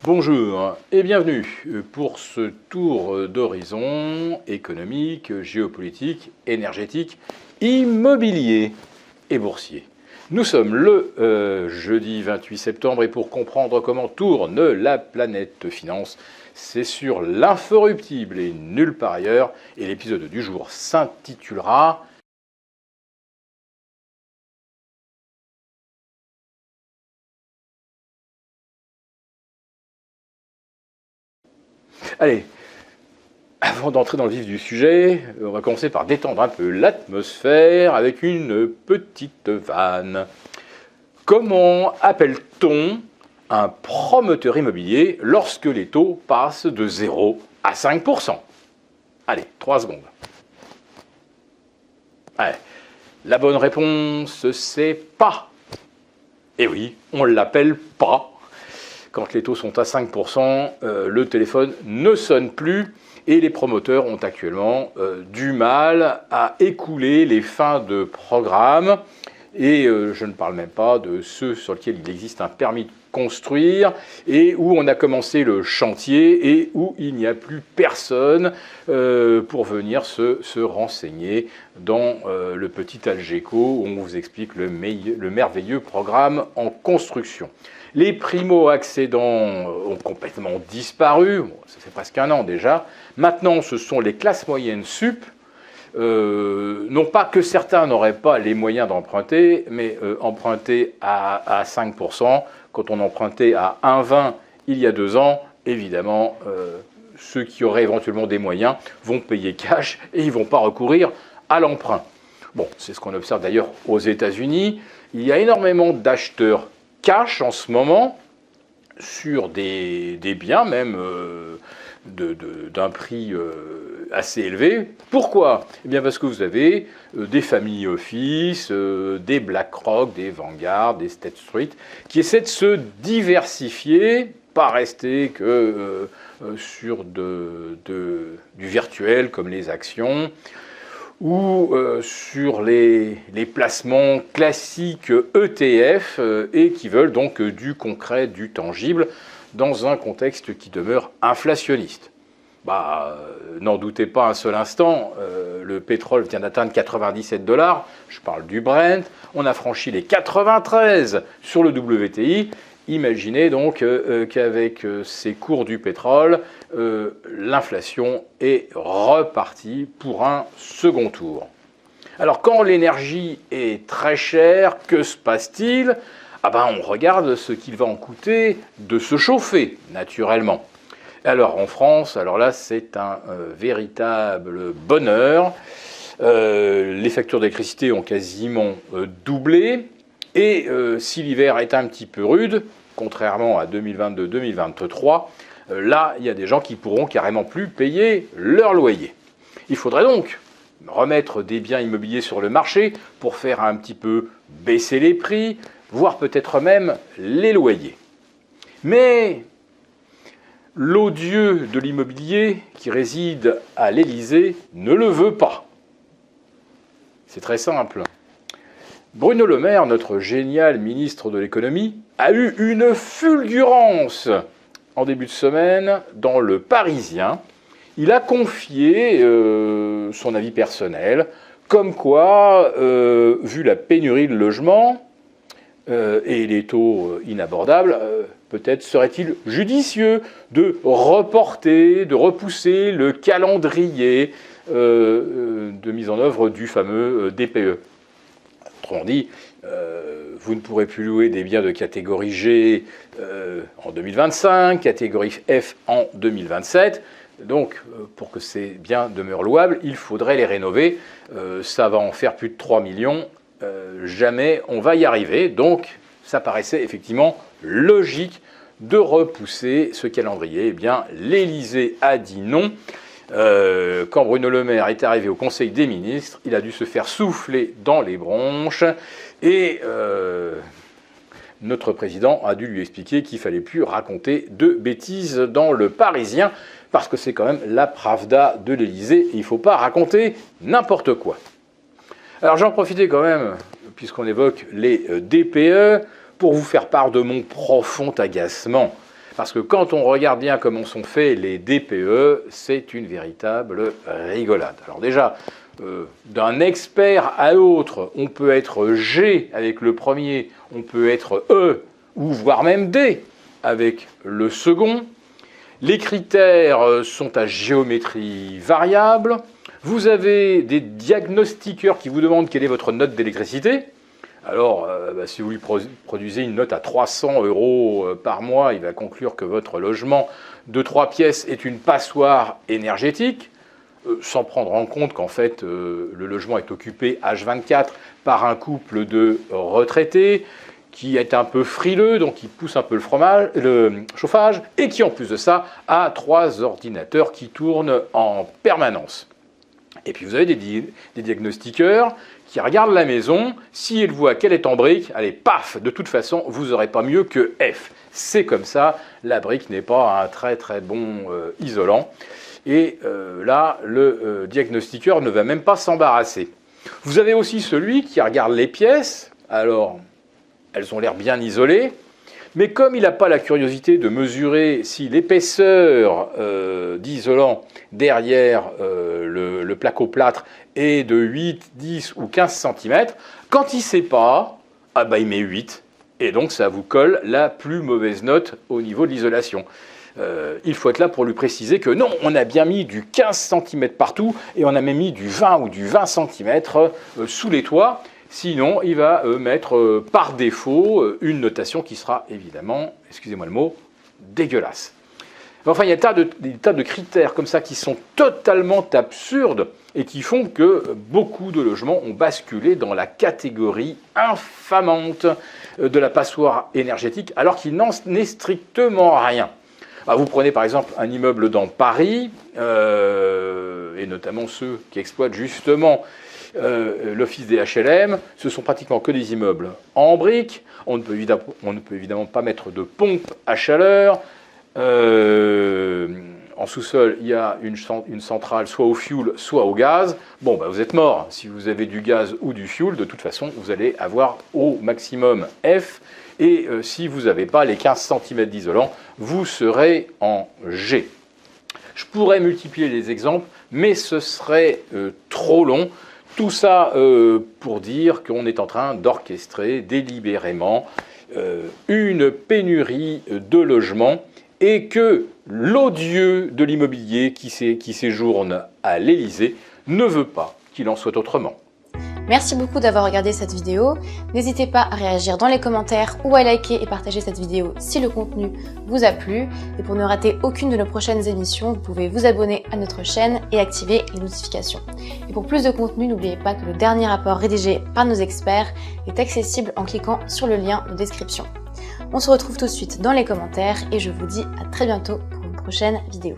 Bonjour et bienvenue pour ce tour d'horizon économique, géopolitique, énergétique, immobilier et boursier. Nous sommes le jeudi 28 septembre et pour comprendre comment tourne la planète finance, c'est sur l'inforruptible et nulle part ailleurs. Et l'épisode du jour s'intitulera Allez, avant d'entrer dans le vif du sujet, on va commencer par détendre un peu l'atmosphère avec une petite vanne. Comment appelle-t-on un promoteur immobilier lorsque les taux passent de 0 à 5%? Allez, 3 secondes. Allez, la bonne réponse, c'est pas. Et oui, on ne l'appelle pas. Quand les taux sont à 5%, le téléphone ne sonne plus et les promoteurs ont actuellement du mal à écouler les fins de programme. Et je ne parle même pas de ceux sur lesquels il existe un permis de construire et où on a commencé le chantier et où il n'y a plus personne pour venir se renseigner dans le petit Algeco où on vous explique le merveilleux programme en construction. Les primo-accédants ont complètement disparu, bon, ça fait presque un an déjà. Maintenant, ce sont les classes moyennes sup. Non pas que certains n'auraient pas les moyens d'emprunter, mais emprunter à 5%, quand on empruntait à 1,20 il y a 2 ans, évidemment, ceux qui auraient éventuellement des moyens vont payer cash et ils ne vont pas recourir à l'emprunt. Bon, c'est ce qu'on observe d'ailleurs aux États-Unis. Il y a énormément d'acheteurs cash en ce moment sur des biens même d'un prix assez élevé. Pourquoi? Eh bien parce que vous avez des family office, des BlackRock, des Vanguard, des State Street, qui essaient de se diversifier, pas rester que sur du virtuel comme les actions, ou sur les placements classiques ETF et qui veulent donc du concret, du tangible, dans un contexte qui demeure inflationniste. N'en doutez pas un seul instant, le pétrole vient d'atteindre 97 $, je parle du Brent, on a franchi les 93 sur le WTI. Imaginez donc qu'avec ces cours du pétrole, l'inflation est repartie pour un second tour. Alors quand l'énergie est très chère, que se passe-t-il? On regarde ce qu'il va en coûter de se chauffer, naturellement. Alors en France, alors là c'est un véritable bonheur. Les factures d'électricité ont quasiment doublé. Et si l'hiver est un petit peu rude, contrairement à 2022-2023, là, il y a des gens qui pourront carrément plus payer leur loyer. Il faudrait donc remettre des biens immobiliers sur le marché pour faire un petit peu baisser les prix, voire peut-être même les loyers. Mais l'odieux de l'immobilier qui réside à l'Élysée ne le veut pas. C'est très simple. Bruno Le Maire, notre génial ministre de l'économie, a eu une fulgurance en début de semaine dans Le Parisien. Il a confié son avis personnel, comme quoi, vu la pénurie de logements et les taux inabordables, peut-être serait-il judicieux de repousser le calendrier de mise en œuvre du fameux DPE. Autrement dit, vous ne pourrez plus louer des biens de catégorie G en 2025, catégorie F en 2027. Donc, pour que ces biens demeurent louables, il faudrait les rénover. Ça va en faire plus de 3 millions. Jamais on va y arriver. Donc, ça paraissait effectivement logique de repousser ce calendrier. Eh bien, l'Élysée a dit non. Quand Bruno Le Maire est arrivé au Conseil des ministres, il a dû se faire souffler dans les bronches et notre président a dû lui expliquer qu'il ne fallait plus raconter de bêtises dans Le Parisien parce que c'est quand même la Pravda de l'Élysée et il ne faut pas raconter n'importe quoi. Alors j'en profitais quand même, puisqu'on évoque les DPE, pour vous faire part de mon profond agacement. Parce que quand on regarde bien comment sont faits les DPE, c'est une véritable rigolade. Alors déjà, d'un expert à l'autre, on peut être G avec le premier, on peut être E, ou voire même D avec le second. Les critères sont à géométrie variable. Vous avez des diagnostiqueurs qui vous demandent quelle est votre note d'électricité. Alors, si vous lui produisez une note à 300 € par mois, il va conclure que votre logement de 3 pièces est une passoire énergétique, sans prendre en compte qu'en fait, le logement est occupé H24 par un couple de retraités qui est un peu frileux, donc qui pousse un peu le chauffage, et qui en plus de ça a 3 ordinateurs qui tournent en permanence. Et puis vous avez des diagnostiqueurs qui regardent la maison, si ils voient qu'elle est en brique, allez, paf, de toute façon, vous n'aurez pas mieux que F. C'est comme ça, la brique n'est pas un très très bon isolant. Et là, le diagnostiqueur ne va même pas s'embarrasser. Vous avez aussi celui qui regarde les pièces, alors elles ont l'air bien isolées, mais comme il n'a pas la curiosité de mesurer si l'épaisseur d'isolant derrière le placo-plâtre est de 8, 10 ou 15 cm, quand il ne sait pas, il met 8. Et donc ça vous colle la plus mauvaise note au niveau de l'isolation. Il faut être là pour lui préciser que non, on a bien mis du 15 cm partout et on a même mis du 20 ou du 20 cm sous les toits. Sinon, il va mettre par défaut une notation qui sera évidemment, excusez-moi le mot, dégueulasse. Enfin, il y a des tas de critères comme ça qui sont totalement absurdes et qui font que beaucoup de logements ont basculé dans la catégorie infamante de la passoire énergétique, alors qu'il n'en est strictement rien. Vous prenez par exemple un immeuble dans Paris, et notamment ceux qui exploitent justement l'office des HLM, ce sont pratiquement que des immeubles en briques. On ne peut évidemment pas mettre de pompe à chaleur. En sous-sol, il y a une centrale soit au fioul, soit au gaz. Bon, vous êtes mort. Si vous avez du gaz ou du fioul, de toute façon, vous allez avoir au maximum F. Et si vous n'avez pas les 15 cm d'isolant, vous serez en G. Je pourrais multiplier les exemples, mais ce serait trop long. Tout ça pour dire qu'on est en train d'orchestrer délibérément une pénurie de logements et que l'odieux de l'immobilier qui séjourne à l'Élysée ne veut pas qu'il en soit autrement. Merci beaucoup d'avoir regardé cette vidéo. N'hésitez pas à réagir dans les commentaires ou à liker et partager cette vidéo si le contenu vous a plu. Et pour ne rater aucune de nos prochaines émissions, vous pouvez vous abonner à notre chaîne et activer les notifications. Et pour plus de contenu, n'oubliez pas que le dernier rapport rédigé par nos experts est accessible en cliquant sur le lien de description. On se retrouve tout de suite dans les commentaires et je vous dis à très bientôt pour une prochaine vidéo.